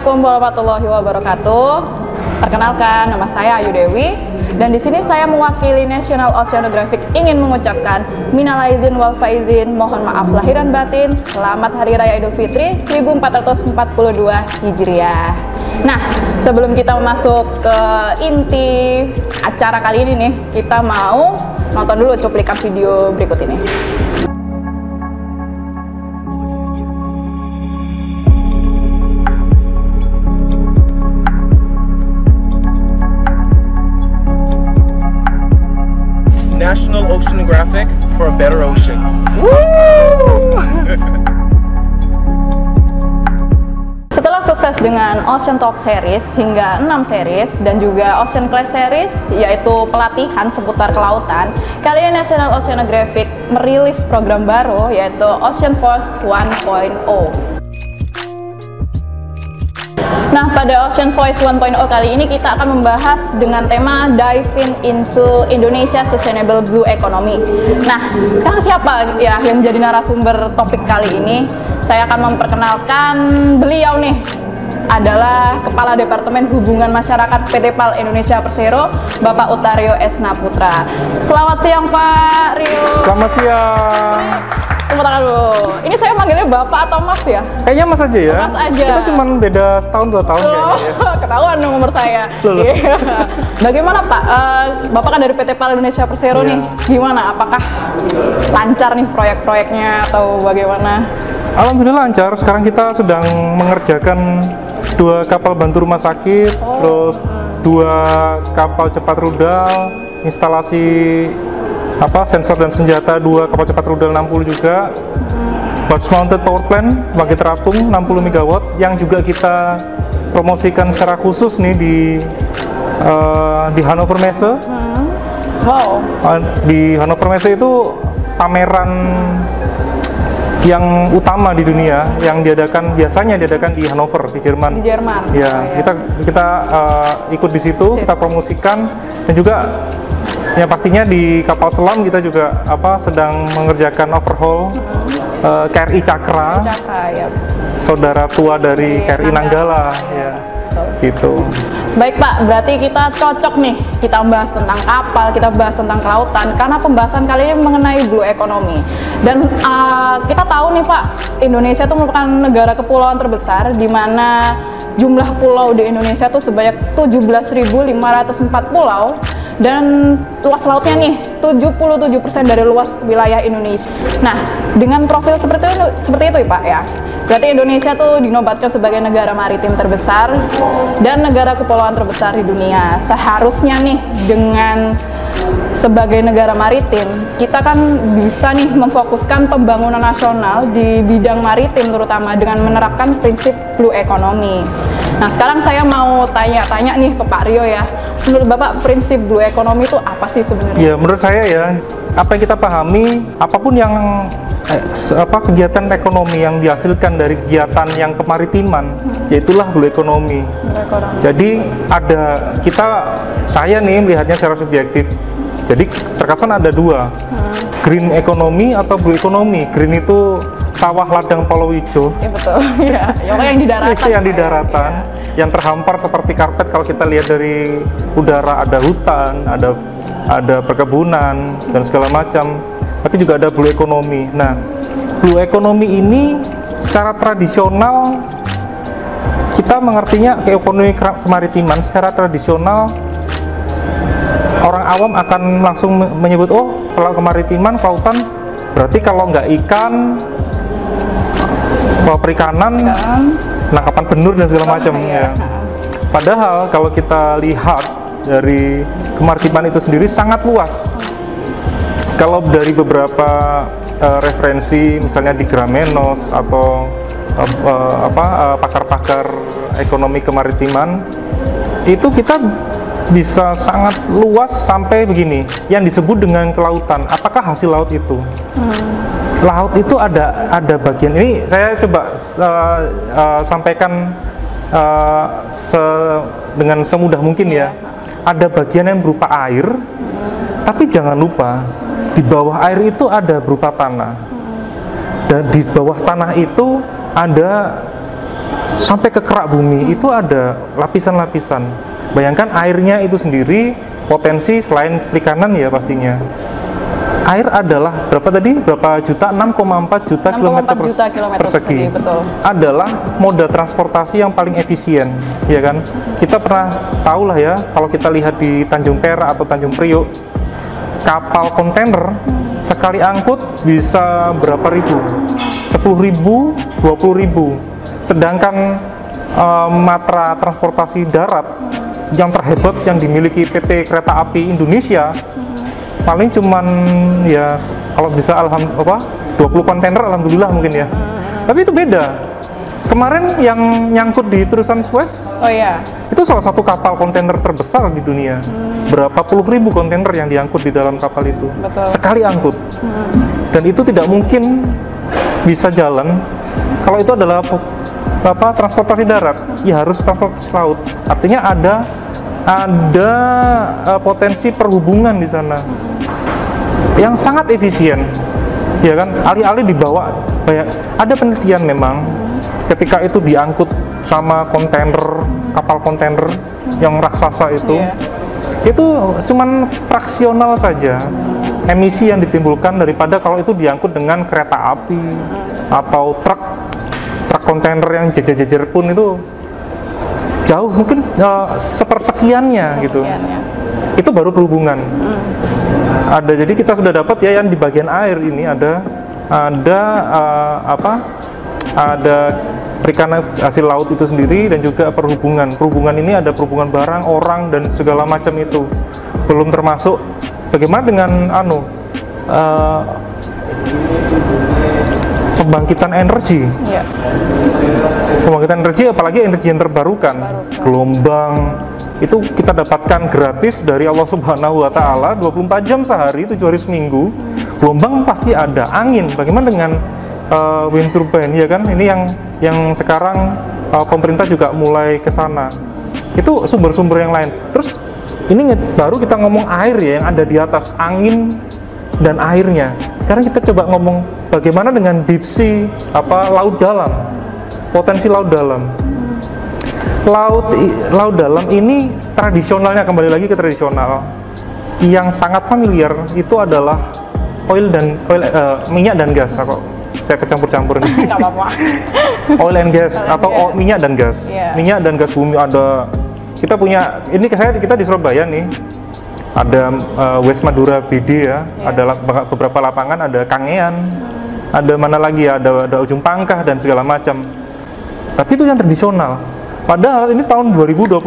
Assalamualaikum warahmatullahi wabarakatuh. Perkenalkan, nama saya Ayu Dewi, dan di sini saya mewakili National Oceanographic ingin mengucapkan minal aizin wal faizin, mohon maaf lahir dan batin, selamat Hari Raya Idul Fitri 1442 Hijriah. Nah, sebelum kita masuk ke inti acara kali ini nih, kita mau nonton dulu cuplikan video berikut ini. National Oceanographic for a better ocean. Setelah sukses dengan Ocean Talk Series hingga 6 series dan juga Ocean Class Series, yaitu pelatihan seputar kelautan, kali ini National Oceanographic merilis program baru yaitu Ocean Voice 1.0. Nah, pada Ocean Voice 1.0 kali ini kita akan membahas dengan tema Diving into Indonesia Sustainable Blue Economy. Nah, sekarang siapa ya yang menjadi narasumber topik kali ini? Saya akan memperkenalkan beliau nih, adalah Kepala Departemen Hubungan Masyarakat PT PAL Indonesia Persero, Bapak Utario Esna Putra. Selamat siang Pak Rio. Selamat siang. Tepuk tangan dulu. Ini saya manggilnya Bapak atau Mas ya? Kayaknya Mas aja ya. Mas aja. Kita cuma beda setahun 2 tahun kayaknya ya. Ketahuan dong nomor saya. Bagaimana Pak? Bapak kan dari PT PAL Indonesia Persero nih. Gimana? Apakah lancar nih proyek-proyeknya atau bagaimana? Alhamdulillah lancar. Sekarang kita sedang mengerjakan 2 kapal bantu rumah sakit, terus 2 kapal cepat rudal, instalasi sensor dan senjata 2 kapal cepat rudal 60 juga, barge mounted power plant pembangkit terapung 60 MW yang juga kita promosikan secara khusus nih di Hannover Messe. Wow. Di Hannover Messe itu pameran yang utama di dunia yang biasanya diadakan di Hannover di Jerman. Di Jerman. Ya, kita ikut di situ, kita promosikan, dan juga ya pastinya di kapal selam kita juga sedang mengerjakan overhaul KRI Cakra. Ya. Saudara tua dari KRI Nanggala ya. Gitu. Baik Pak, berarti kita cocok nih, kita bahas tentang kapal, kita bahas tentang kelautan, karena pembahasan kali ini mengenai blue economy. Dan kita tahu nih Pak, Indonesia itu merupakan negara kepulauan terbesar, di mana jumlah pulau di Indonesia itu sebanyak 17.504 pulau, dan luas lautnya nih 77% dari luas wilayah Indonesia. Nah, dengan profil seperti itu Pak ya, berarti Indonesia tuh dinobatkan sebagai negara maritim terbesar dan negara kepulauan terbesar di dunia. Seharusnya nih dengan sebagai negara maritim, kita kan bisa nih memfokuskan pembangunan nasional di bidang maritim terutama dengan menerapkan prinsip blue economy. Nah, sekarang saya mau tanya-tanya nih ke Pak Rio ya. Menurut Bapak prinsip blue economy itu apa sih sebenarnya? Ya, menurut saya ya, apa yang kita pahami, apapun yang kegiatan ekonomi yang dihasilkan dari kegiatan yang kemaritiman, yaitulah blue economy. Jadi saya nih melihatnya secara subjektif. Jadi terkesan ada 2, green economy atau blue economy. Green itu sawah ladang palawija. Ya betul. Ya, yang di daratan. Itu yang di daratan, yang terhampar seperti karpet. Kalau kita lihat dari udara, ada hutan, ada perkebunan dan segala macam. Tapi juga ada blue economy. Nah, blue economy ini secara tradisional kita mengertinya ekonomi kemaritiman. Secara tradisional orang awam akan langsung menyebut, oh kalau kemaritiman, kelautan berarti kalau nggak ikan, perikanan, penangkapan benur dan segala macam ya. Padahal kalau kita lihat dari kemaritiman itu sendiri sangat luas. Kalau dari beberapa referensi, misalnya di Gramenos atau pakar-pakar ekonomi kemaritiman, itu kita bisa sangat luas sampai begini, yang disebut dengan kelautan. Apakah hasil laut itu? Laut itu ada bagian ini. Saya coba sampaikan dengan semudah mungkin ya. Ada bagian yang berupa air, tapi jangan lupa di bawah air itu ada berupa tanah, dan di bawah tanah itu ada sampai ke kerak bumi itu ada lapisan-lapisan. Bayangkan airnya itu sendiri potensi selain perikanan ya pastinya. Air adalah berapa tadi? Berapa juta? 6,4 juta kilometer persegi. Betul. Adalah moda transportasi yang paling efisien, ya kan? Kita pernah tahu lah ya, kalau kita lihat di Tanjung Perak atau Tanjung Priok, kapal kontainer sekali angkut bisa berapa ribu? 10.000, 20.000. Sedangkan matra transportasi darat yang terhebat yang dimiliki PT Kereta Api Indonesia paling cuman ya kalau bisa 20 kontainer alhamdulillah mungkin ya. Tapi itu beda. Kemarin yang nyangkut di terusan Suez, itu salah satu kapal kontainer terbesar di dunia. Berapa puluh ribu kontainer yang diangkut di dalam kapal itu. Betul. Sekali angkut. Dan itu tidak mungkin bisa jalan kalau itu adalah transportasi darat. Ya harus transportasi laut. Artinya ada potensi perhubungan di sana yang sangat efisien, ya kan? Alih-alih dibawa, ada penelitian memang ketika itu diangkut sama kontainer, kapal kontainer yang raksasa itu cuman fraksional saja emisi yang ditimbulkan daripada kalau itu diangkut dengan kereta api atau truk kontainer yang jejer-jejer pun itu jauh, mungkin sepersekiannya gitu. Itu baru perhubungan. Jadi kita sudah dapat ya yang di bagian air ini ada perikanan hasil laut itu sendiri dan juga perhubungan. Perhubungan ini ada perhubungan barang, orang dan segala macam itu. Belum termasuk bagaimana dengan pembangkitan energi. Pembangkitan energi, apalagi energi yang terbarukan. Gelombang itu kita dapatkan gratis dari Allah Subhanahu wa Ta'ala 24 jam sehari, 7 hari seminggu. Gelombang pasti ada, angin. Bagaimana dengan wind turbine, ya kan? Ini yang sekarang pemerintah juga mulai ke sana. Itu sumber-sumber yang lain. Terus ini baru kita ngomong air ya, yang ada di atas, angin dan airnya. Sekarang kita coba ngomong bagaimana dengan deep sea, laut dalam, potensi laut dalam. Laut dalam ini tradisionalnya, kembali lagi ke tradisional, yang sangat familiar itu adalah minyak dan gas. Saya kecampur-campur nih. Nggak apa-apa. Oil and gas atau minyak dan gas. Minyak dan gas bumi ada. Kita punya ini kita di Surabaya nih. Ada West Madura BD ya. Ada beberapa lapangan, ada Kangean. Ada mana lagi ya? Ada Ujung Pangkah dan segala macam. Tapi itu yang tradisional. Padahal ini tahun 2021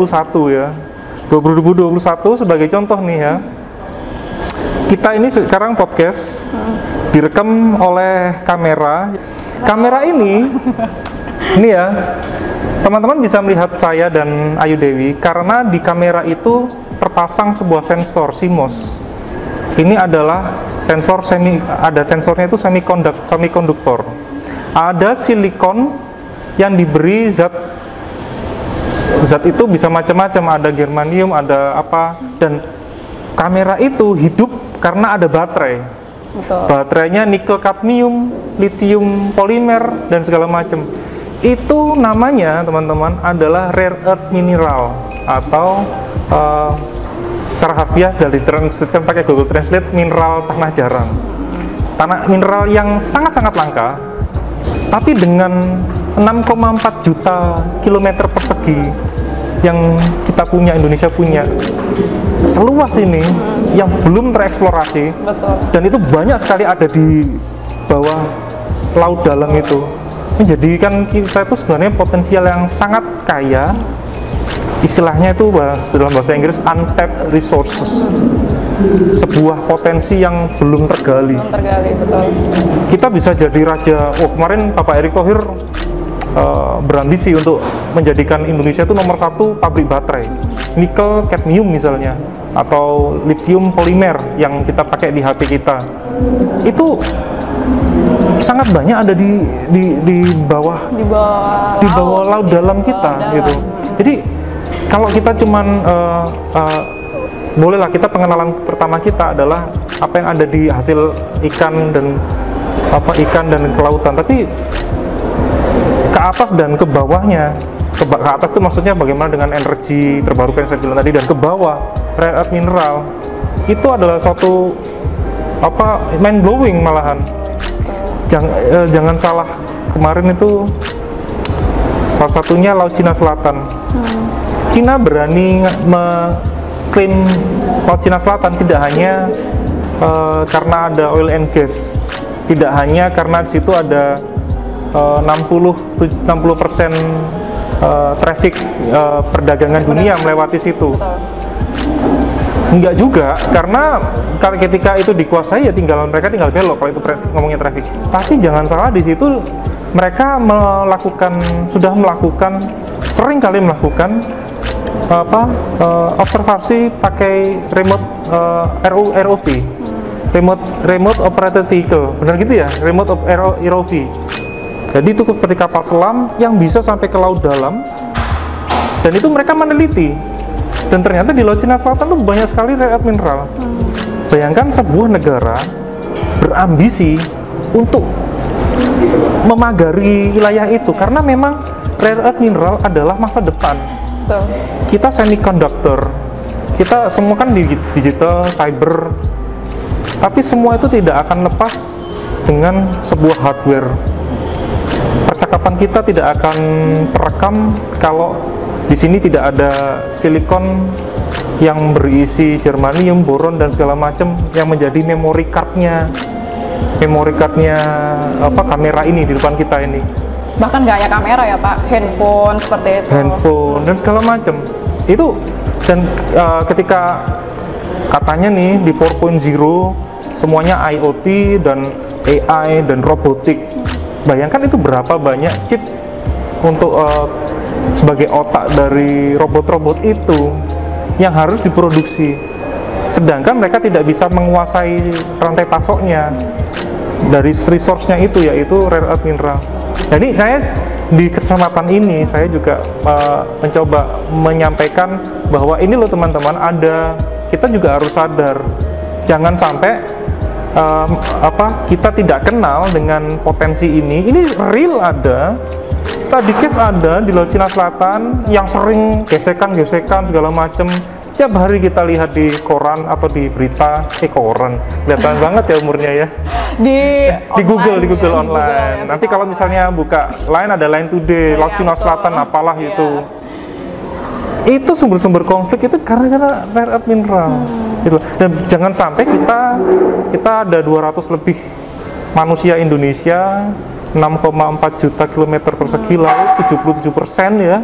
ya. 2021 sebagai contoh nih ya. Kita ini sekarang podcast direkam oleh kamera. Kamera ini ya, teman-teman bisa melihat saya dan Ayu Dewi karena di kamera itu terpasang sebuah sensor CMOS. Ini adalah sensor sensornya itu semikonduktor. Ada silikon yang diberi zat itu bisa macam-macam, ada germanium, ada apa, dan kamera itu hidup karena ada baterai. Betul. Baterainya nikel kadmium, lithium polimer dan segala macam. Itu namanya teman-teman adalah rare earth mineral atau secara harfiah dari translate pakai Google Translate mineral tanah jarang. Tanah mineral yang sangat-sangat langka, tapi dengan 6,4 juta kilometer persegi yang kita punya, Indonesia punya, seluas ini yang belum tereksplorasi. Betul. Dan itu banyak sekali ada di bawah laut dalam itu. Menjadikan kita itu sebenarnya potensial yang sangat kaya. Istilahnya itu dalam bahasa Inggris untapped resources. Sebuah potensi yang belum tergali. Betul. Kita bisa jadi raja. Kemarin Bapak Erick Thohir berambisi untuk menjadikan Indonesia itu nomor 1 pabrik baterai, nikel kadmium misalnya, atau lithium polimer yang kita pakai di HP kita. Itu sangat banyak ada di bawah laut dalam kita gitu. Jadi kalau kita cuman bolehlah kita pengenalan pertama kita adalah apa yang ada di hasil ikan dan kelautan, tapi atas dan ke bawahnya. Ke atas itu maksudnya bagaimana dengan energi terbarukan yang saya bilang tadi, dan ke bawah rare earth mineral itu adalah suatu mind blowing malahan. Jangan salah, kemarin itu salah satunya Laut Cina Selatan. Cina berani mengklaim Laut Cina Selatan tidak hanya karena ada oil and gas, tidak hanya karena di situ ada 60% traffic perdagangan dunia melewati situ. Enggak juga, karena ketika itu dikuasai ya mereka tinggal belok kalau itu ngomongnya traffic. Tapi jangan salah, di situ mereka sudah melakukan sering kali melakukan observasi pakai remote ROV, remote operated vehicle, benar gitu ya, remote ROV. Jadi itu seperti kapal selam yang bisa sampai ke laut dalam, dan itu mereka meneliti. Dan ternyata di Laut Cina Selatan tuh banyak sekali rare earth mineral. Bayangkan sebuah negara berambisi untuk memagari wilayah itu, karena memang rare earth mineral adalah masa depan. Betul. Kita semiconductor, kita semua kan di digital, cyber, tapi semua itu tidak akan lepas dengan sebuah hardware. Percakapan kita tidak akan terekam kalau di sini tidak ada silikon yang berisi germanium, boron dan segala macam yang menjadi memory cardnya kamera ini di depan kita ini. Bahkan nggak hanya kamera ya Pak, handphone seperti itu. Handphone dan segala macam itu. Dan ketika katanya nih di 4.0 semuanya IoT dan AI dan robotik, bayangkan itu berapa banyak chip untuk sebagai otak dari robot-robot itu yang harus diproduksi, sedangkan mereka tidak bisa menguasai rantai pasoknya dari resource-nya itu, yaitu rare earth mineral. Jadi saya di kesempatan ini saya juga mencoba menyampaikan bahwa ini loh teman-teman, kita juga harus sadar, jangan sampai kita tidak kenal dengan potensi ini real ada. Study case ada di Laut Cina Selatan yang sering gesekan segala macam. Setiap hari kita lihat di koran atau di berita, koran, kelihatan banget ya umurnya ya. Di Google online. Nanti kalau misalnya buka Line, ada Line Today, Laut Cina Selatan apalah itu. Itu sumber-sumber konflik itu karena rare earth mineral. Gitu. Dan jangan sampai kita ada 200 lebih manusia Indonesia, 6,4 juta kilometer persegi laut, 77% ya,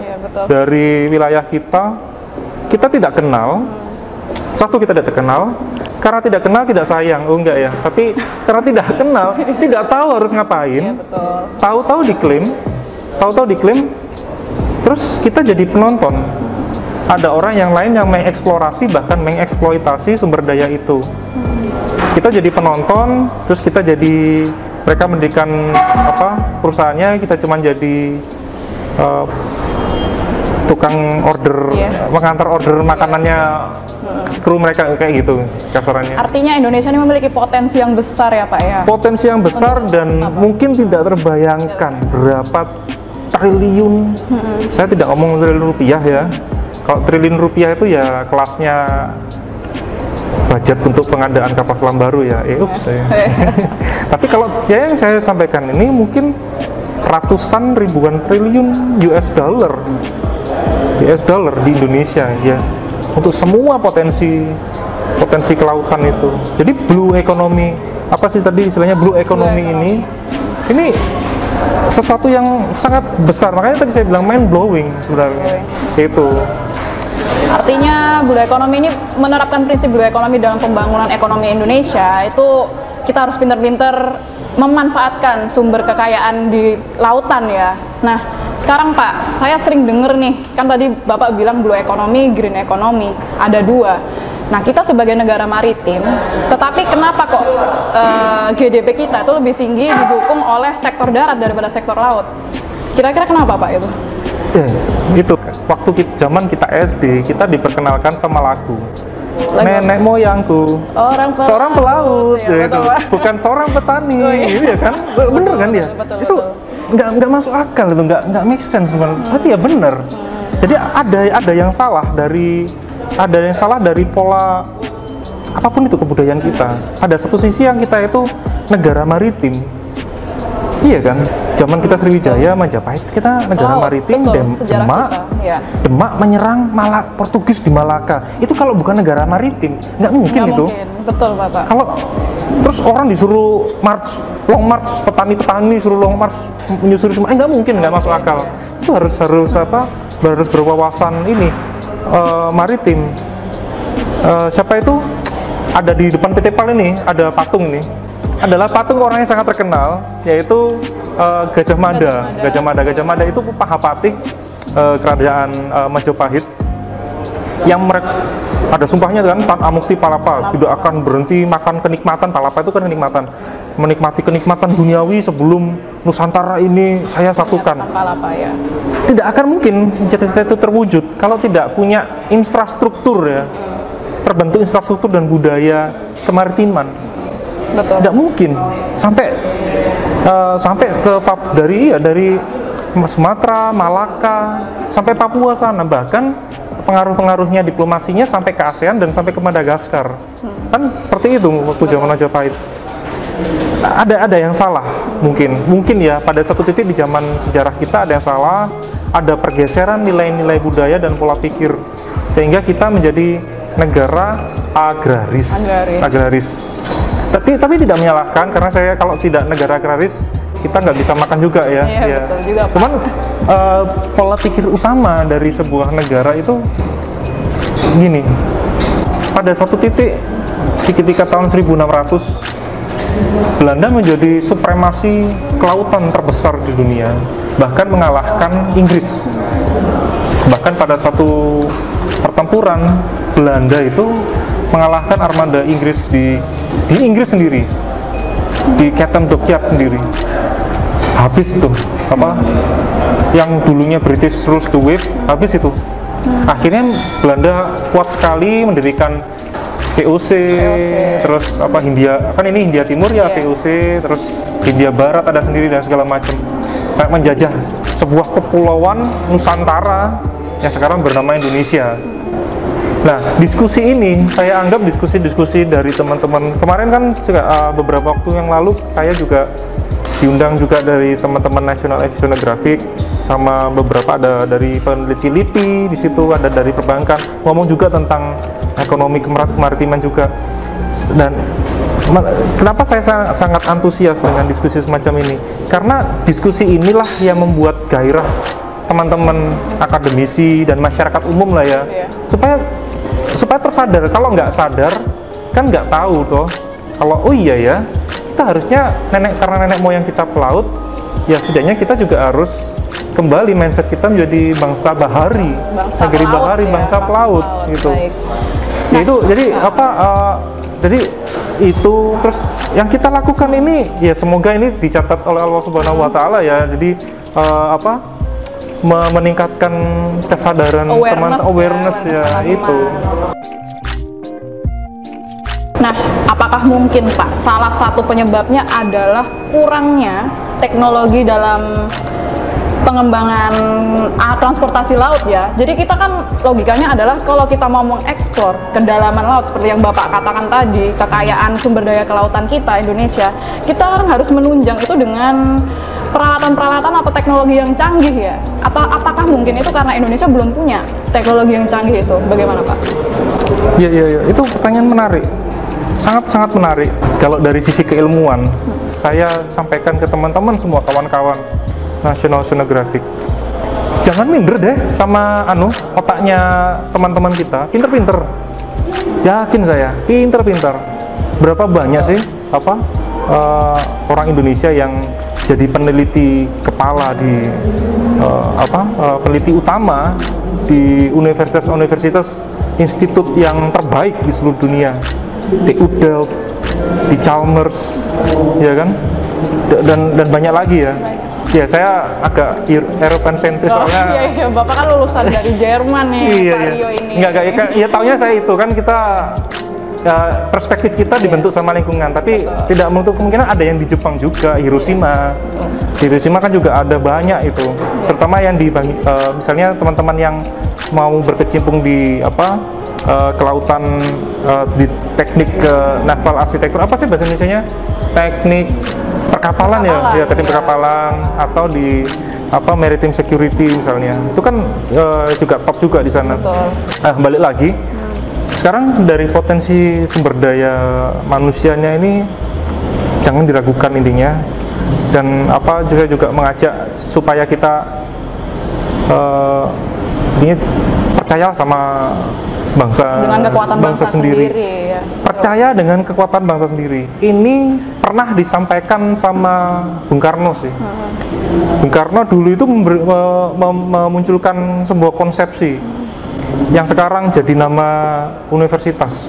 dari wilayah kita tidak kenal. Satu, kita tidak terkenal. Karena tidak kenal tidak sayang, enggak ya. Tapi karena tidak kenal, tidak tahu harus ngapain. Tahu-tahu diklaim, terus kita jadi penonton. Ada orang yang lain yang mengeksplorasi, bahkan mengeksploitasi sumber daya itu. Kita jadi penonton, terus mereka mendirikan perusahaannya, kita cuma jadi tukang order, mengantar order makanannya kru mereka, kayak gitu kasarannya. Artinya Indonesia ini memiliki potensi yang besar ya Pak ya? Potensi yang besar dan mungkin tidak terbayangkan berapa triliun. Saya tidak ngomong triliun rupiah ya. Kalau triliun rupiah itu ya kelasnya budget untuk pengadaan kapal selam baru ya. Tapi kalau yang saya sampaikan ini mungkin ratusan ribuan triliun US dollar di Indonesia ya, untuk semua potensi kelautan itu. Jadi blue economy, apa sih tadi istilahnya blue economy ini sesuatu yang sangat besar. Makanya tadi saya bilang mind blowing sebenarnya. Itu artinya blue economy ini menerapkan prinsip blue economy dalam pembangunan ekonomi Indonesia. Itu kita harus pintar-pintar memanfaatkan sumber kekayaan di lautan ya. Nah, sekarang Pak, saya sering dengar nih, kan tadi Bapak bilang blue economy, green economy, ada dua. Nah, kita sebagai negara maritim, tetapi kenapa kok GDP kita itu lebih tinggi didukung oleh sektor darat daripada sektor laut? Kira-kira kenapa Pak itu? Itu waktu zaman kita SD, kita diperkenalkan sama lagu nenek moyangku seorang pelaut ya, itu bukan seorang petani, gitu ya kan, bener kan dia? Betul. nggak masuk akal itu, nggak make sense sebenarnya. Tapi ya benar. Jadi ada yang salah dari pola apapun itu kebudayaan kita. Ada satu sisi yang kita itu negara maritim. Iya kan? Zaman kita Sriwijaya, Majapahit, kita negara maritim. Demak menyerang Portugis di Malaka. Itu kalau bukan negara maritim, nggak mungkin itu. Betul, Bapak. Kalau terus orang disuruh long march, petani suruh long march menyusuri semua, nggak mungkin, nggak masuk akal. Itu harus berwawasan ini maritim. Siapa itu? Ada di depan PT PAL ini, ada patung ini. Adalah patung orang yang sangat terkenal, yaitu Gajah Mada itu Pahapatih kerajaan Majapahit, yang mereka ada sumpahnya kan, Tan Amukti Palapa, tidak akan berhenti makan kenikmatan. Palapa itu kan kenikmatan, menikmati kenikmatan duniawi sebelum Nusantara ini saya satukan. Palapa, ya. Tidak akan mungkin cita-cita itu terwujud kalau tidak punya infrastruktur, ya, terbentuk infrastruktur dan budaya kemaritiman. Betul. Tidak mungkin sampai ke dari Sumatera, Malaka, sampai Papua sana, bahkan pengaruh-pengaruhnya diplomasinya sampai ke ASEAN dan sampai ke Madagaskar. Kan seperti itu waktu zaman Majapahit. Ada yang salah mungkin ya, pada satu titik di zaman sejarah kita ada yang salah, ada pergeseran nilai-nilai budaya dan pola pikir sehingga kita menjadi negara agraris. Tapi tidak menyalahkan, karena saya kalau tidak negara agraris kita nggak bisa makan juga ya. Iya, betul juga, Pak. Cuman pola pikir utama dari sebuah negara itu gini, pada satu titik ketika tahun 1600 Belanda menjadi supremasi kelautan terbesar di dunia, bahkan mengalahkan Inggris. Bahkan pada satu pertempuran Belanda itu mengalahkan armada Inggris di Inggris sendiri, di Chatham Dockyard sendiri. Habis itu yang dulunya British rules the wave, habis itu. Akhirnya Belanda kuat sekali mendirikan VOC, terus Hindia, kan ini Hindia Timur ya, VOC, terus Hindia Barat ada sendiri dan segala macam. Saya menjajah sebuah kepulauan Nusantara yang sekarang bernama Indonesia. Nah, diskusi ini saya anggap diskusi dari teman-teman. Kemarin kan beberapa waktu yang lalu saya juga diundang juga dari teman-teman National Oceanographic, sama beberapa ada dari peneliti LIPI, di situ ada dari perbankan, ngomong juga tentang ekonomi kemaritiman juga. Dan kenapa saya sangat antusias dengan diskusi semacam ini? Karena diskusi inilah yang membuat gairah teman-teman akademisi dan masyarakat umum lah ya, supaya tersadar. Kalau nggak sadar kan nggak tahu toh, kalau oh iya ya, kita harusnya karena nenek moyang kita pelaut, ya setidaknya kita juga harus kembali mindset kita menjadi bangsa bahari, negeri bahari, bangsa pelaut gitu. Nah, itu jadi jadi itu terus yang kita lakukan ini ya, semoga ini dicatat oleh Allah Subhanahu Wa Taala ya. Jadi meningkatkan kesadaran awareness ya itu. Nah, apakah mungkin Pak salah satu penyebabnya adalah kurangnya teknologi dalam pengembangan transportasi laut ya? Jadi kita kan logikanya adalah kalau kita mau mengeksplor kedalaman laut seperti yang Bapak katakan tadi, kekayaan sumber daya kelautan kita Indonesia, kita kan harus menunjang itu dengan peralatan-peralatan atau teknologi yang canggih ya? Atau apakah mungkin itu karena Indonesia belum punya teknologi yang canggih itu? Bagaimana Pak? Iya, itu pertanyaan menarik, sangat-sangat menarik. Kalau dari sisi keilmuan, saya sampaikan ke teman-teman semua, kawan-kawan National Oceanographic, jangan minder deh sama otaknya teman-teman kita, pinter-pinter. Yakin saya, pinter-pinter. Berapa banyak sih orang Indonesia yang jadi peneliti kepala di peneliti utama di universitas-universitas institut yang terbaik di seluruh dunia, TU Delft, di Chalmers, ya kan, dan banyak lagi ya. Ya, saya agak Eropan sentris soalnya. Iya, Bapak kan lulusan dari Jerman nih, Pak Rio ini. Enggak, ya taunya saya itu kan kita perspektif kita dibentuk sama lingkungan, tapi tidak menutup kemungkinan ada yang di Jepang juga, Hiroshima. Di Hiroshima kan juga ada banyak itu, terutama yang di misalnya teman-teman yang mau berkecimpung di kelautan, di teknik naval arsitektur, apa sih bahasa Indonesianya? Teknik perkapalan ya, teknik perkapalan, atau di maritime security misalnya, itu kan juga top juga di sana. Balik lagi, sekarang dari potensi sumber daya manusianya ini jangan diragukan intinya, dan saya juga mengajak supaya kita intinya percaya sama dengan kekuatan bangsa sendiri ya. Percaya dengan kekuatan bangsa sendiri. Ini pernah disampaikan sama Bung Karno sih. Bung Karno dulu itu memunculkan sebuah konsepsi yang sekarang jadi nama universitas.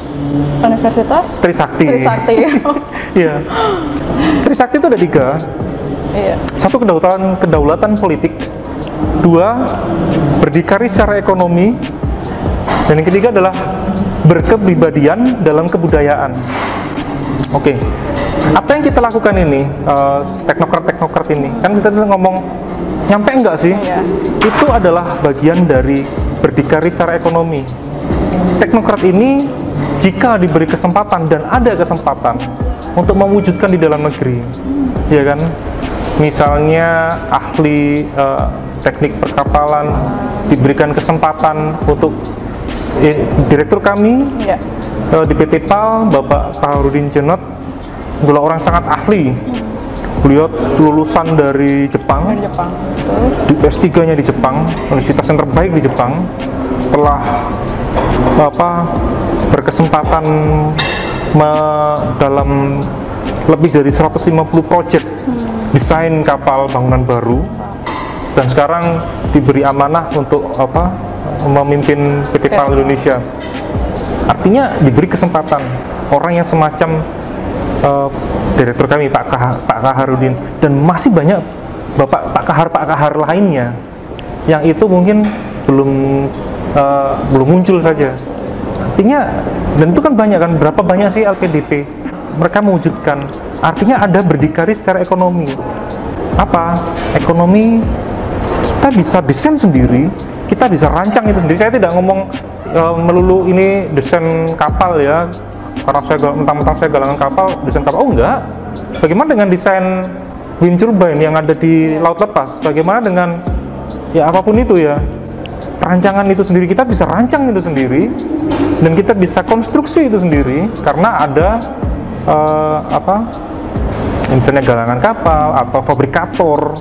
Trisakti. Iya. Trisakti itu ada 3. Iya. 1, kedaulatan politik. 2, berdikari secara ekonomi. Dan yang ketiga adalah berkepribadian dalam kebudayaan. Oke. Apa yang kita lakukan ini, teknokrat ini, kan kita ngomong nyampe enggak sih? Itu adalah bagian dari berdikari secara ekonomi. Teknokrat ini jika diberi kesempatan dan ada kesempatan untuk mewujudkan di dalam negeri, ya kan? Misalnya ahli teknik perkapalan diberikan kesempatan untuk direktur kami di PT PAL, Bapak Kaharudin Jenot, adalah orang sangat ahli. Beliau lulusan dari Jepang. Di S3-nya di Jepang, universitas yang terbaik di Jepang. Telah berkesempatan dalam lebih dari 150 proyek desain kapal bangunan baru, dan sekarang diberi amanah untuk memimpin PT PAL Indonesia. Artinya diberi kesempatan orang yang semacam direktur kami Pak Kaharudin, dan masih banyak Pak Kahar lainnya yang itu mungkin belum muncul saja. Artinya, dan itu kan banyak kan, berapa banyak sih LPDP mereka mewujudkan. Artinya ada berdikari secara ekonomi. Ekonomi kita bisa desain sendiri, kita bisa rancang itu sendiri. Saya tidak ngomong melulu ini desain kapal ya, karena mentang-mentang saya galangan kapal, desain kapal. Oh enggak. Bagaimana dengan desain wind turbine yang ada di laut lepas? Bagaimana dengan ya apapun itu ya, perancangan itu sendiri, kita bisa rancang itu sendiri, dan kita bisa konstruksi itu sendiri karena ada misalnya galangan kapal atau fabrikator,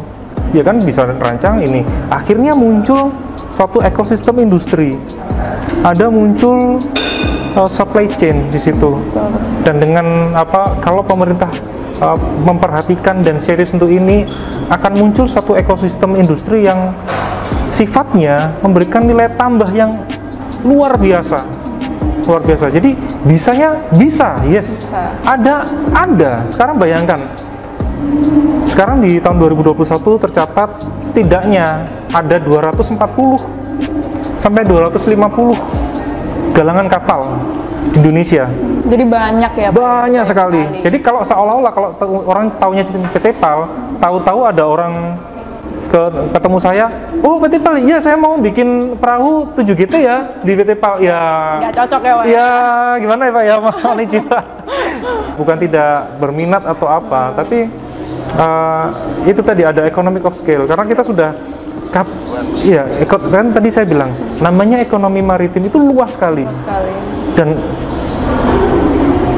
ya kan bisa rancang ini. Akhirnya muncul suatu ekosistem industri, ada muncul supply chain di situ. Dan dengan kalau pemerintah memperhatikan dan serius untuk ini, akan muncul satu ekosistem industri yang sifatnya memberikan nilai tambah yang luar biasa. Jadi bisa. Ada. Sekarang bayangkan, sekarang di tahun 2021 tercatat setidaknya ada 240 sampai 250 galangan kapal di Indonesia. Jadi banyak ya Pak? Banyak sekali. Jadi kalau seolah-olah kalau orang taunya PT PAL, tahu-tahu ada orang ketemu saya, oh PT PAL, iya saya mau bikin perahu 7GT ya di PT PAL. Ya nggak cocok ya Pak? Ya gimana ya Pak ya, mohon izin Pak. Bukan tidak berminat atau apa, tapi itu tadi ada economic of scale, karena kita sudah kan tadi saya bilang namanya ekonomi maritim itu luas sekali. Dan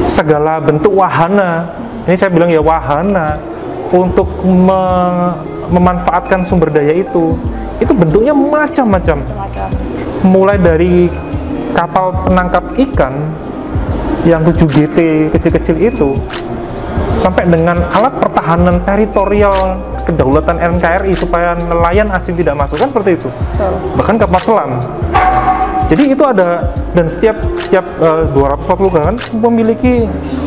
segala bentuk wahana, ini saya bilang ya wahana untuk memanfaatkan sumber daya itu bentuknya macam-macam. Mulai dari kapal penangkap ikan yang 7GT kecil-kecil itu, sampai dengan alat pertahanan teritorial kedaulatan NKRI supaya nelayan asing tidak masuk, kan seperti itu. Bahkan kapal selam. Jadi itu ada, dan setiap 240 kan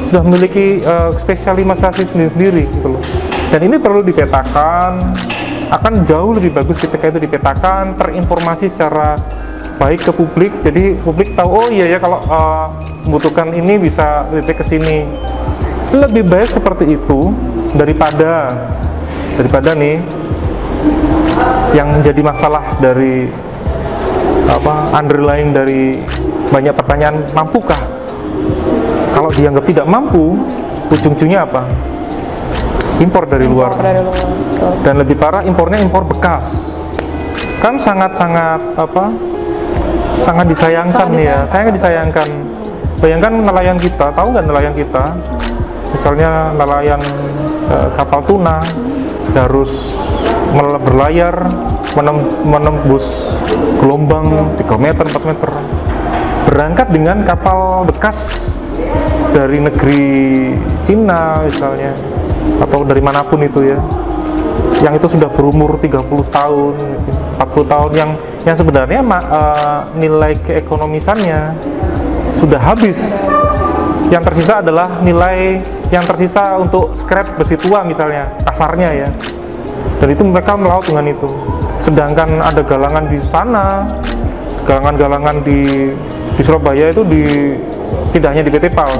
sudah memiliki spesialisasi sendiri gitu loh. Dan ini perlu dipetakan, akan jauh lebih bagus ketika itu dipetakan, terinformasi secara baik ke publik, jadi publik tahu oh iya ya kalau membutuhkan ini bisa titik ke sini. Lebih baik seperti itu daripada nih yang jadi masalah dari underlying dari banyak pertanyaan, mampukah? Kalau dianggap tidak mampu, ujung-ujungnya apa? Impor dari luar. Dan lebih parah impornya impor bekas. Kan sangat disayangkan ya. Sangat disayangkan. Bayangkan nelayan kita, tahu nggak nelayan kita? Misalnya nelayan kapal tuna harus berlayar menembus gelombang 3 meter, 4 meter, berangkat dengan kapal bekas dari negeri Cina misalnya, atau dari manapun itu ya, yang itu sudah berumur 30 tahun, 40 tahun, yang sebenarnya nilai keekonomisannya sudah habis. Yang tersisa adalah nilai yang tersisa untuk scrap besi tua misalnya, kasarnya ya. Dan itu mereka melaut dengan itu. Sedangkan ada galangan di sana, galangan-galangan di Surabaya itu tidak hanya di PT PAL.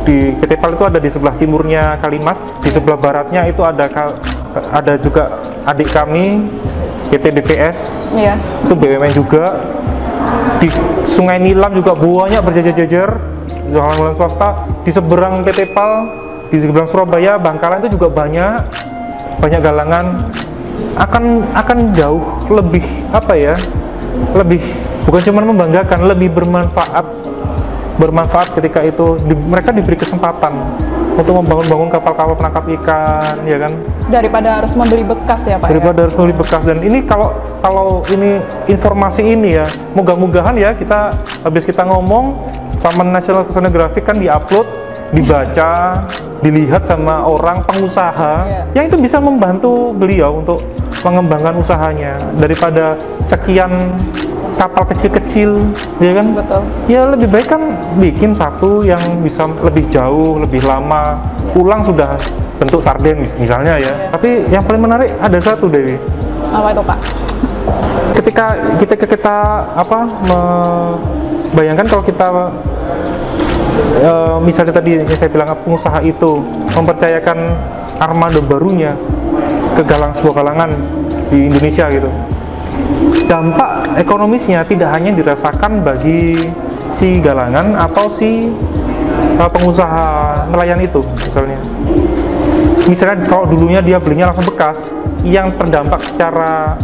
Di PT PAL itu ada di sebelah timurnya Kalimas, di sebelah baratnya itu ada juga adik kami PT DTS, itu BUMN juga. Di Sungai Nilam juga banyak berjajar-jajar, galangan swasta. Di seberang PT PAL, di seberang Surabaya, Bangkalan itu juga banyak galangan. Akan jauh lebih lebih bukan cuma membanggakan, lebih bermanfaat ketika itu mereka diberi kesempatan untuk membangun kapal-kapal penangkap ikan, ya kan, daripada harus membeli bekas ya Pak. Harus membeli bekas. Dan ini kalau ini informasi ini ya, moga-mogahan ya, kita habis kita ngomong sama National Oceanographic kan diupload, dibaca, dilihat sama orang pengusaha yang itu bisa membantu beliau untuk mengembangkan usahanya, daripada sekian kapal kecil-kecil, ya kan? Betul. Ya lebih baik kan bikin satu yang bisa lebih jauh, lebih lama, pulang sudah bentuk sarden misalnya ya. Tapi yang paling menarik ada satu, Dewi. Apa itu, Pak? Ketika bayangkan kalau kita misalnya tadi yang saya bilang, pengusaha itu mempercayakan armada barunya ke sebuah galangan di Indonesia gitu. Dampak ekonomisnya tidak hanya dirasakan bagi si galangan atau si pengusaha nelayan itu misalnya. Misalnya kalau dulunya dia belinya langsung bekas, yang terdampak secara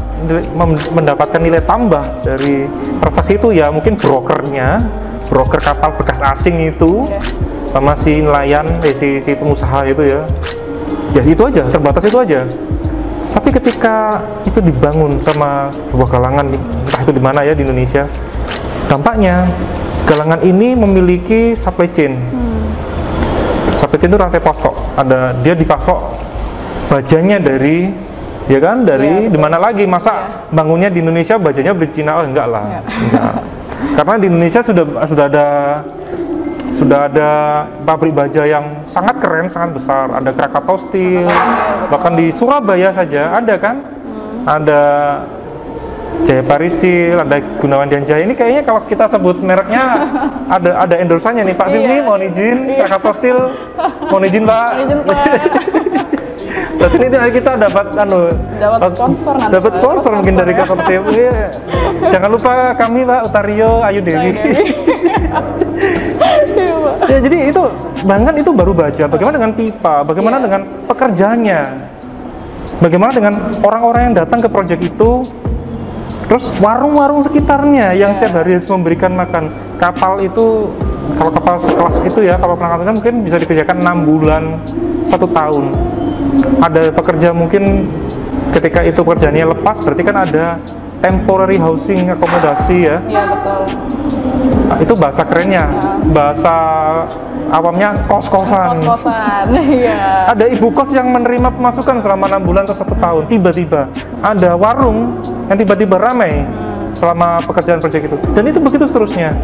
mendapatkan nilai tambah dari transaksi itu ya mungkin broker kapal bekas asing itu sama si nelayan, si pengusaha itu ya itu aja, terbatas itu aja. Tapi ketika itu dibangun sama sebuah galangan, entah itu di mana ya di Indonesia, dampaknya galangan ini memiliki supply chain. Supply chain itu rantai pasok. Dia dipasok bajanya dari, ya kan, dari di mana lagi? Masa bangunnya di Indonesia, bajanya beli Cina? Oh enggak lah, enggak. Karena di Indonesia sudah ada pabrik baja yang sangat keren, sangat besar. Ada Krakatau Steel, bahkan di Surabaya saja ada kan, ada Jayapari Steel, ada Gunawan dan Jaya. Ini kayaknya kalau kita sebut mereknya ada endorsannya nih, Pak Simni mohon izin, Krakatau Steel mohon izin Pak. Berarti ini kita dapat sponsor nanti. Dapat sponsor mungkin dari Krakatau Steel. Jangan lupa kami Pak Utario Ayu Dewi. Ya, jadi itu bahkan itu baru baja. Bagaimana dengan pipa? Bagaimana dengan pekerjanya? Bagaimana dengan orang-orang yang datang ke proyek itu? Terus warung-warung sekitarnya yang setiap hari harus memberikan makan. Kapal itu, kalau kapal sekelas itu ya, kapal penangkap ikan mungkin bisa dikerjakan 6 bulan, 1 tahun. Ada pekerja mungkin ketika itu pekerjaannya lepas, berarti kan ada temporary housing, akomodasi ya. Iya betul. Nah, itu bahasa kerennya, bahasa awamnya kos-kosan. Iya. Ada ibu kos yang menerima pemasukan selama 6 bulan atau 1 tahun. Tiba-tiba ada warung yang tiba-tiba ramai selama pekerjaan proyek itu. Dan itu begitu seterusnya.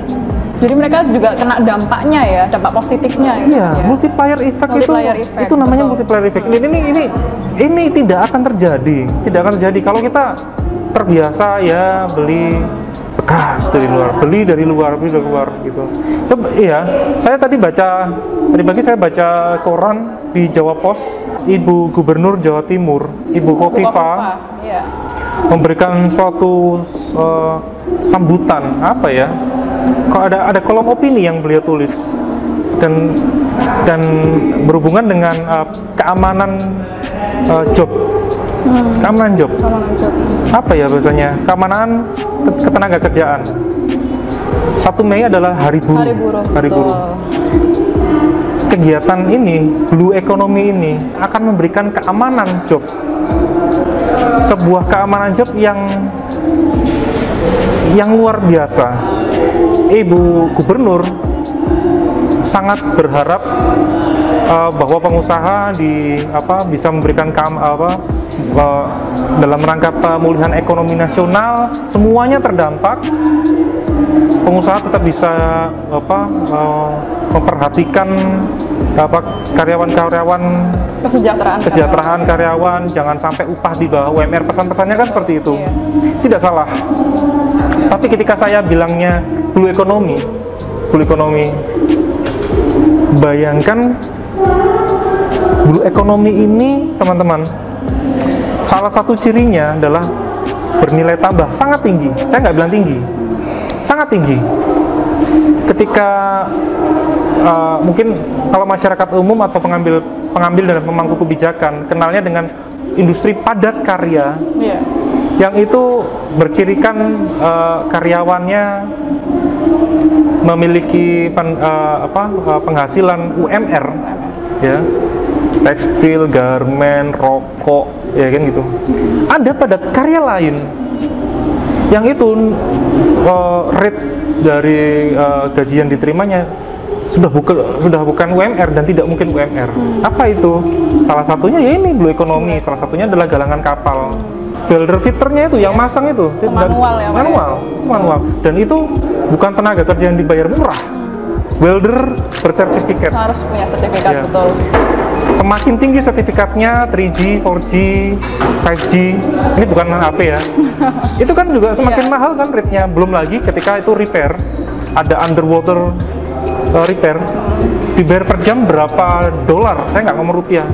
Jadi mereka juga kena dampaknya ya, dampak positifnya. Iya, ya. Multiplier effect itu namanya multiplier effect. Ini tidak akan terjadi, kalau kita terbiasa ya beli bekas dari luar, beli dari luar gitu. Coba iya, tadi pagi saya baca koran di Jawa Pos, Ibu Gubernur Jawa Timur, Ibu Kofifa, iya, memberikan suatu sambutan apa ya? Kok ada kolom opini yang beliau tulis dan berhubungan dengan keamanan job. Keamanan job. Apa ya bahasanya? Keamanan ketenaga kerjaan. 1 Mei adalah Hari Buruh. Hari Buruh. Kegiatan ini, blue economy ini akan memberikan keamanan job. Sebuah keamanan job yang luar biasa. Ibu Gubernur sangat berharap bahwa pengusaha bisa memberikan dalam rangka pemulihan ekonomi nasional, semuanya terdampak. Pengusaha tetap bisa memperhatikan karyawan-karyawan, kesejahteraan karyawan, jangan sampai upah di bawah UMR. Pesan-pesannya kan seperti itu. Iya. Tidak salah. Tapi ketika saya bilangnya blue economy, bayangkan blue economy ini, teman-teman, salah satu cirinya adalah bernilai tambah sangat tinggi. Saya nggak bilang tinggi, sangat tinggi. Ketika mungkin kalau masyarakat umum atau pengambil dan pemangku kebijakan kenalnya dengan industri padat karya, yeah, yang itu bercirikan karyawannya memiliki penghasilan UMR, ya, tekstil, garmen, rokok, ya kan gitu. Ada padat karya lain yang itu rate dari gaji yang diterimanya sudah bukan UMR dan tidak mungkin UMR. Apa itu? Salah satunya ya ini blue economy. Salah satunya adalah galangan kapal. Welder fitternya itu yang masang itu manual ya, manual. Dan itu bukan tenaga kerja yang dibayar murah. Welder bersertifikat. Harus punya sertifikat, ya. Betul. Semakin tinggi sertifikatnya 3G, 4G, 5G. Ini bukan HP ya. Itu kan juga semakin mahal kan rate-nya. Belum lagi ketika itu repair, ada underwater repair, dibayar per jam berapa dolar? Saya nggak ngomong rupiah.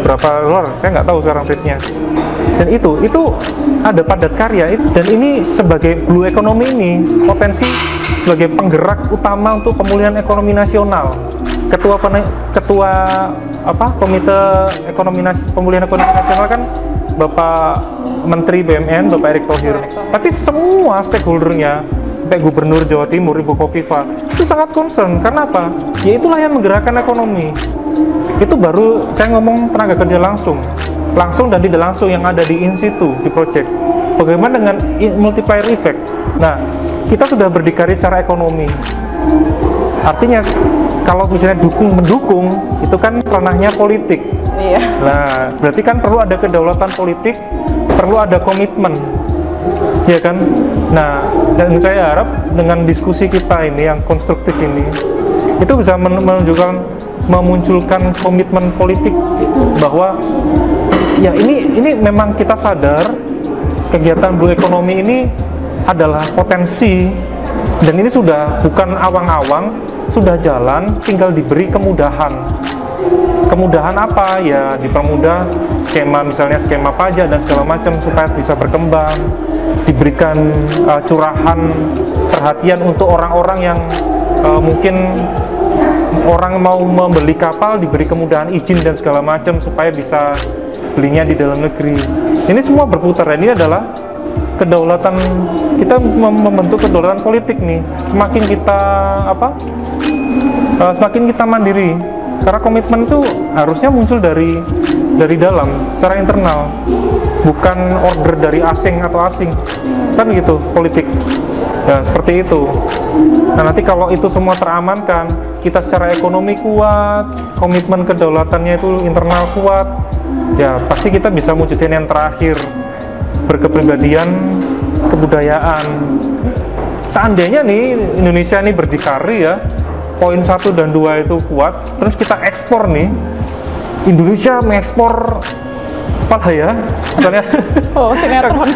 Berapa dolar? Saya nggak tahu sekarang rate-nya. Dan itu ada padat karya, dan ini sebagai blue economy ini potensi sebagai penggerak utama untuk pemulihan ekonomi nasional. Ketua Komite Pemulihan Ekonomi Nasional kan Bapak Menteri BUMN, Bapak Erick Thohir. Tapi semua stakeholdernya, Pak Gubernur Jawa Timur, Ibu Kofifa, itu sangat concern. Karena apa? Ya itulah yang menggerakkan ekonomi. Itu baru saya ngomong tenaga kerja langsung dan tidak langsung yang ada di in situ, di project. Bagaimana dengan multiplier effect? Nah, kita sudah berdikari secara ekonomi. Artinya, kalau misalnya mendukung, itu kan ranahnya politik. Iya. Nah, berarti kan perlu ada kedaulatan politik, perlu ada komitmen. Ya kan? Nah, dan saya harap dengan diskusi kita ini yang konstruktif ini, itu bisa memunculkan komitmen politik bahwa ya ini memang kita sadar kegiatan blue economy ini adalah potensi, dan ini sudah bukan awang-awang, sudah jalan, tinggal diberi kemudahan. Kemudahan apa? Ya dipermudah misalnya skema pajak dan segala macam supaya bisa berkembang, diberikan curahan perhatian untuk orang-orang yang mungkin orang mau membeli kapal, diberi kemudahan izin dan segala macam supaya bisa belinya di dalam negeri. Ini semua berputar, dan ini adalah kedaulatan, kita membentuk kedaulatan politik nih. Semakin kita mandiri, karena komitmen itu harusnya muncul dari dalam, secara internal, bukan order dari asing, kan gitu politik. Ya seperti itu. Nah nanti kalau itu semua teramankan, kita secara ekonomi kuat, komitmen kedaulatannya itu internal kuat, ya pasti kita bisa wujudin yang terakhir, berkepribadian, kebudayaan. Seandainya nih Indonesia ini berdikari ya, poin 1 dan 2 itu kuat, terus kita ekspor nih, Indonesia mengekspor apalah ya, misalnya. Oh, sinetron.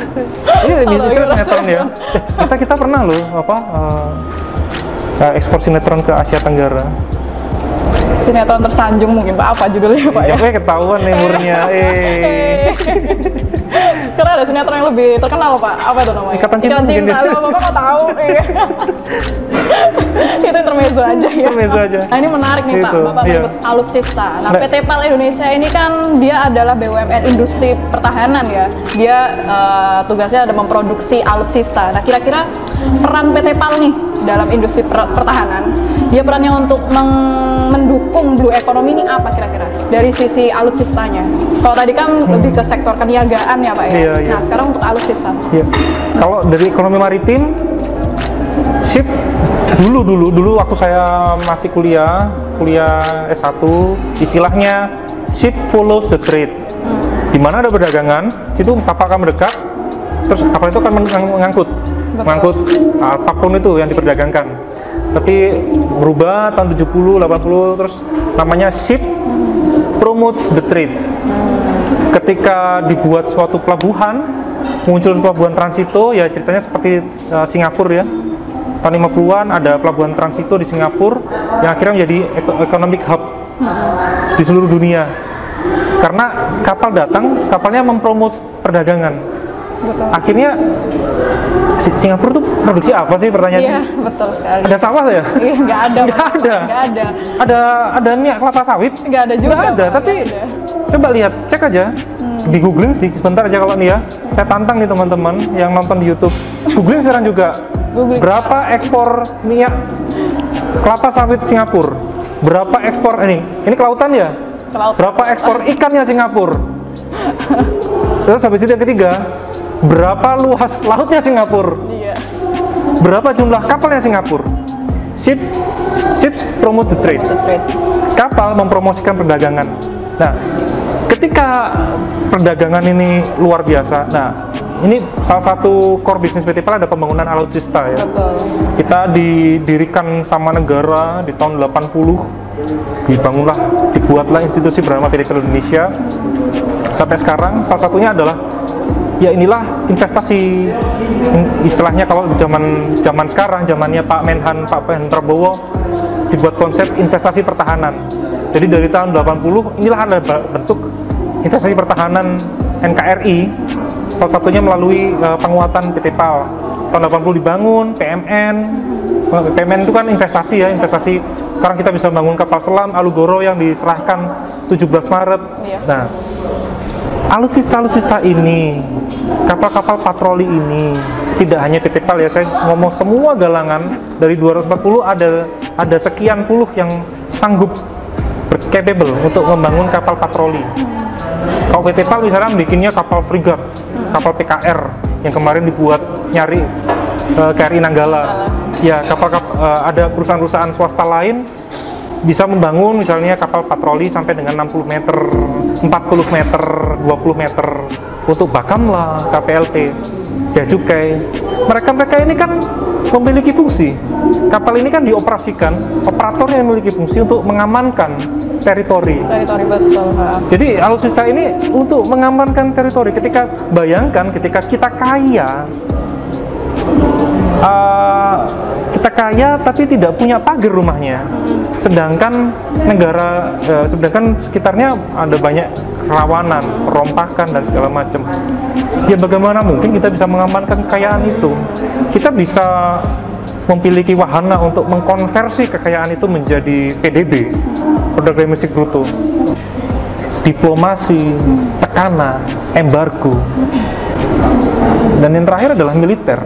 Iya, ini Atau sinetron ya. Kita pernah loh ekspor sinetron ke Asia Tenggara. Sinetron tersanjung mungkin Pak, apa judulnya Pak ya? Ya, ketahuan nih umurnya. Sekarang ada sinetron yang lebih terkenal Pak, apa itu namanya? Ikatan Cinta mungkin dia. Bapak kok tahu? Itu intermezzo aja ya. Intermezzo aja. Nah ini menarik nih Pak, Gitu, Bapak iya. ikut Alutsista. Nah PT PAL Indonesia ini kan dia adalah BUMN industri pertahanan ya. Dia tugasnya ada memproduksi alutsista. Nah kira-kira peran PT PAL nih dalam industri pertahanan, dia perannya untuk mendukung blue economy ini apa kira-kira dari sisi alutsistanya? Kalau tadi kan lebih ke sektor keniagaan ya Pak ya. Iya, iya. Nah sekarang untuk alutsista. Iya. Kalau dari ekonomi maritim, ship dulu waktu saya masih kuliah S1, istilahnya ship follows the trade. Di mana ada perdagangan, situ kapal akan mendekat, terus kapal itu akan mengangkut apapun itu yang diperdagangkan. Tapi berubah tahun 70, 80, terus namanya ship promotes the trade. Ketika dibuat suatu pelabuhan, muncul pelabuhan transito, ya ceritanya seperti Singapura ya. Tahun 50-an ada pelabuhan transito di Singapura yang akhirnya menjadi economic hub di seluruh dunia. Karena kapal datang, kapalnya mempromot perdagangan. Betul. Akhirnya Singapura tuh produksi apa sih pertanyaannya? Iya betul sekali. Ada sawah ya? Iya nggak ada. Nggak ada. Nggak ada. Ada minyak kelapa sawit? Nggak ada juga. Nggak ada, Pak, tapi nggak ada. coba lihat, cek aja di googling sedikit sebentar aja kalau nih ya. Saya tantang nih teman-teman yang nonton di YouTube. Googling sekarang juga. Googling. Berapa ekspor minyak kelapa sawit Singapura? Berapa ekspor ini kelautan ya? Kelautan. Berapa ekspor ikannya Singapura? Terus habis itu yang ketiga, berapa luas lautnya Singapura? Iya. Berapa jumlah kapalnya Singapura? Ships promote the trade. The trade. Kapal mempromosikan perdagangan. Nah, ketika perdagangan ini luar biasa, nah ini salah satu core bisnis PT PAL ada pembangunan alutsista ya. Betul. Kita didirikan sama negara di tahun 80, dibuatlah institusi bernama PT PAL Indonesia. Sampai sekarang, salah satunya adalah ya inilah investasi, istilahnya kalau zaman sekarang, zamannya Pak Menhan Prabowo, dibuat konsep investasi pertahanan. Jadi dari tahun 80 inilah ada bentuk investasi pertahanan NKRI, salah satunya melalui penguatan PT PAL. Tahun 80 dibangun PMN itu kan investasi ya, investasi. Sekarang kita bisa bangun kapal selam Alugoro yang diserahkan 17 Maret. Iya. Nah, alutsista ini, kapal-kapal patroli ini, tidak hanya PT PAL ya, saya ngomong semua galangan dari 240 ada sekian puluh yang sanggup capable untuk membangun kapal patroli. Kalau PT PAL misalnya bikinnya kapal frigat, kapal PKR yang kemarin dibuat nyari KRI Nanggala. Ya, ada perusahaan-perusahaan swasta lain bisa membangun misalnya kapal patroli sampai dengan 60 meter, 40 meter, 20 meter untuk Bakamla, KPLP, Bea Cukai. Mereka ini kan memiliki fungsi. Kapal ini kan dioperasikan, operatornya memiliki fungsi untuk mengamankan teritori. Teritori betul Pak. Jadi alutsista ini untuk mengamankan teritori. Bayangkan ketika kita kaya tapi tidak punya pagar rumahnya, sedangkan sekitarnya ada banyak kerawanan, perompakan dan segala macam. Ya bagaimana mungkin kita bisa mengamankan kekayaan itu? Kita bisa memiliki wahana untuk mengkonversi kekayaan itu menjadi PDB, produk domestik bruto. Diplomasi, tekanan, embargo, dan yang terakhir adalah militer.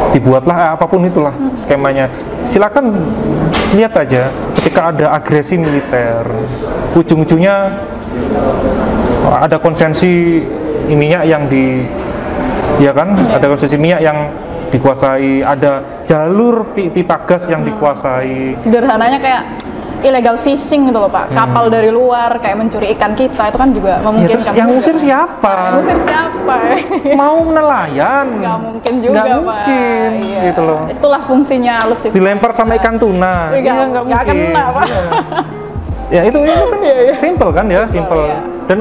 Dibuatlah apapun itulah skemanya. Silakan lihat aja ketika ada agresi militer, ujung-ujungnya ada konsensi minyak yang ada konsesi minyak yang dikuasai, ada jalur pipa gas yang dikuasai. Sederhananya kayak illegal fishing gitu loh Pak, kapal dari luar kayak mencuri ikan kita, itu kan juga memungkinkan. Yang ngusir siapa? Yang ngusir siapa? Mau nelayan? Nggak mungkin juga nggak Pak. mungkin, Iya. gitu loh. Itulah fungsinya alutsista. Dilempar sama ikan tuna? Nggak mungkin. Kena Pak. Ya itu kan simple kan ya, Simple, simple. iya. Dan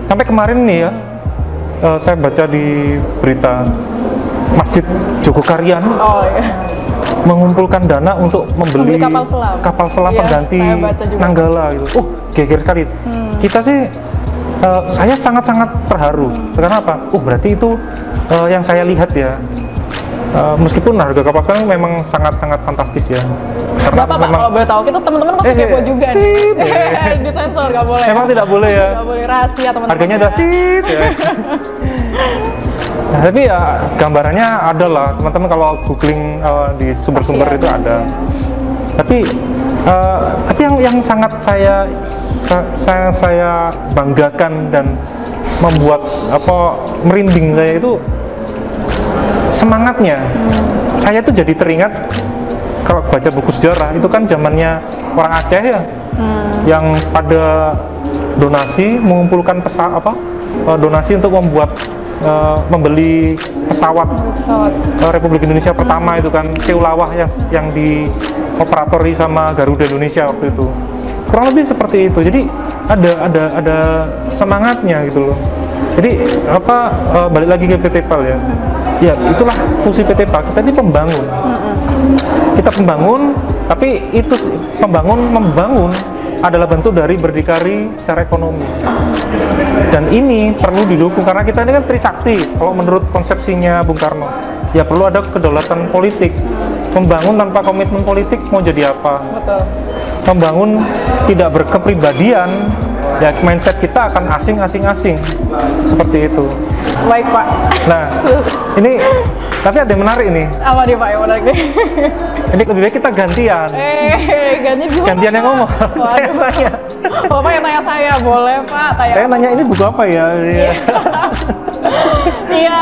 Sampai kemarin nih ya, saya baca di berita Masjid Jogokarian mengumpulkan dana untuk membeli kapal selam pengganti Nanggala gitu. Geger sekali. Kita sih, saya sangat-sangat terharu. Karena apa? Berarti itu yang saya lihat ya. Meskipun harga kapal selam memang sangat-sangat fantastis ya. Karena berapa Pak kalau boleh tahu? Kita teman-teman pasti kepo juga nih. Disensor nggak boleh. Emang tidak boleh ya? Nggak boleh rahasia teman-teman. Harganya udah tit ya. Nah, tapi ya gambarannya ada lah, teman-teman kalau googling di sumber-sumber itu ada. Tapi yang sangat saya banggakan dan membuat merinding saya itu semangatnya. Saya tuh jadi teringat kalau baca buku sejarah itu kan zamannya orang Aceh ya, yang pada donasi mengumpulkan donasi untuk membeli pesawat Republik Indonesia pertama itu kan, Seulawah yang dioperatori sama Garuda Indonesia waktu itu. Kurang lebih seperti itu. Jadi ada semangatnya gitu loh. Jadi balik lagi ke PT PAL ya. Ya, itulah fungsi PT PAL. Kita ini pembangun. Kita pembangun, tapi itu membangun adalah bentuk dari berdikari secara ekonomi. Dan ini perlu didukung karena kita ini kan trisakti. Kalau menurut konsepsinya Bung Karno, ya perlu ada kedaulatan politik. Membangun tanpa komitmen politik mau jadi apa? Betul. Membangun tidak berkepribadian, ya mindset kita akan asing. Seperti itu. Baik Pak. Nah, ini tapi ada yang menarik nih. Apa dia Pak yang menarik nih? Ini lebih baik kita gantian. Gantian yang ngomong. Saya tanya. Bapak yang tanya saya, boleh Pak? Saya nanya ini buku apa ya? Iya,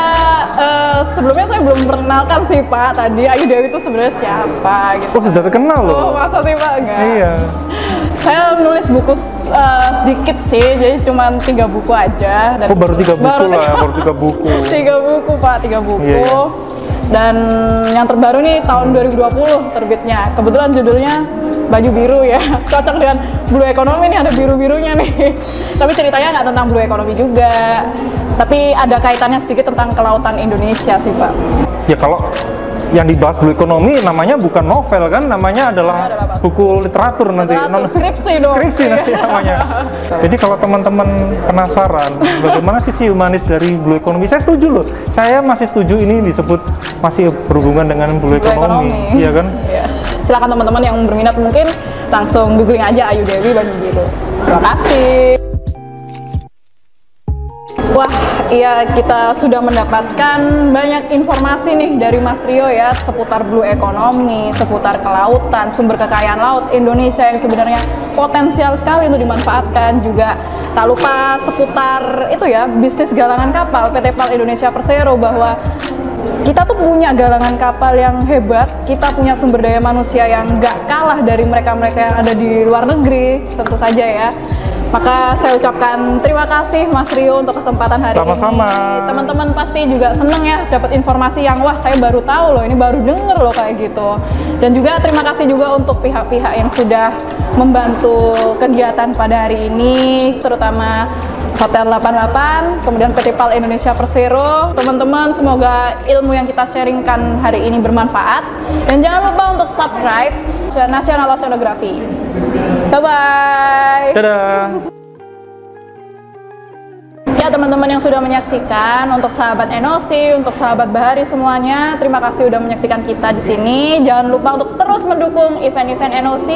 sebelumnya saya belum memperkenalkan sih Pak. Tadi Ayu Dewi itu sebenarnya siapa gitu. Sudah terkenal loh. Masa sih Pak? Enggak. Iya. Saya menulis buku sedikit sih, jadi cuma 3 buku aja. Dan baru 3 buku baru 3 buku. 3 buku Pak, 3 buku. Iya. Dan yang terbaru nih tahun 2020 terbitnya. Kebetulan judulnya Baju Biru ya, cocok dengan blue economy nih, ada biru-birunya nih. Tapi ceritanya nggak tentang blue economy juga, tapi ada kaitannya sedikit tentang kelautan Indonesia sih Pak. Ya kalau yang dibahas blue economy namanya bukan novel kan, namanya adalah buku literatur nanti. Skripsi dong. Skripsi nanti namanya. Jadi kalau teman-teman penasaran bagaimana sisi humanis dari blue economy, saya setuju loh. Saya masih setuju ini disebut masih berhubungan dengan blue economy. Iya kan? Iya. Silakan teman-teman yang berminat mungkin langsung googling aja Ayu Dewi Baju Biru. Terima kasih. Wah, iya kita sudah mendapatkan banyak informasi nih dari Mas Rio ya seputar blue economy, seputar kelautan, sumber kekayaan laut Indonesia yang sebenarnya potensial sekali untuk dimanfaatkan. Juga tak lupa seputar itu ya, bisnis galangan kapal PT PAL Indonesia Persero, bahwa kita tuh punya galangan kapal yang hebat, kita punya sumber daya manusia yang nggak kalah dari mereka-mereka yang ada di luar negeri, tentu saja ya. Maka saya ucapkan terima kasih Mas Rio untuk kesempatan hari Sama-sama. ini. Teman-teman pasti juga seneng ya dapat informasi yang wah saya baru tahu loh, ini baru denger loh kayak gitu. Dan juga terima kasih juga untuk pihak-pihak yang sudah membantu kegiatan pada hari ini, terutama Hotel 88, kemudian PT PAL Indonesia Persero. Teman-teman, semoga ilmu yang kita sharingkan hari ini bermanfaat. Dan jangan lupa untuk subscribe National Oceanography. Bye-bye. Dadah. Ya teman-teman yang sudah menyaksikan, untuk sahabat NOC, untuk sahabat Bahari semuanya, terima kasih sudah menyaksikan kita di sini. Jangan lupa untuk terus mendukung event-event NOC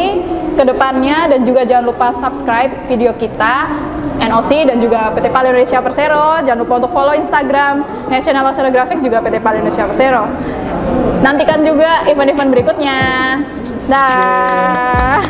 ke depannya, dan juga jangan lupa subscribe video kita NOC dan juga PT PAL Indonesia Persero. Jangan lupa untuk follow Instagram National Oceanographic juga PT PAL Indonesia Persero. Nantikan juga event-event berikutnya. Dah.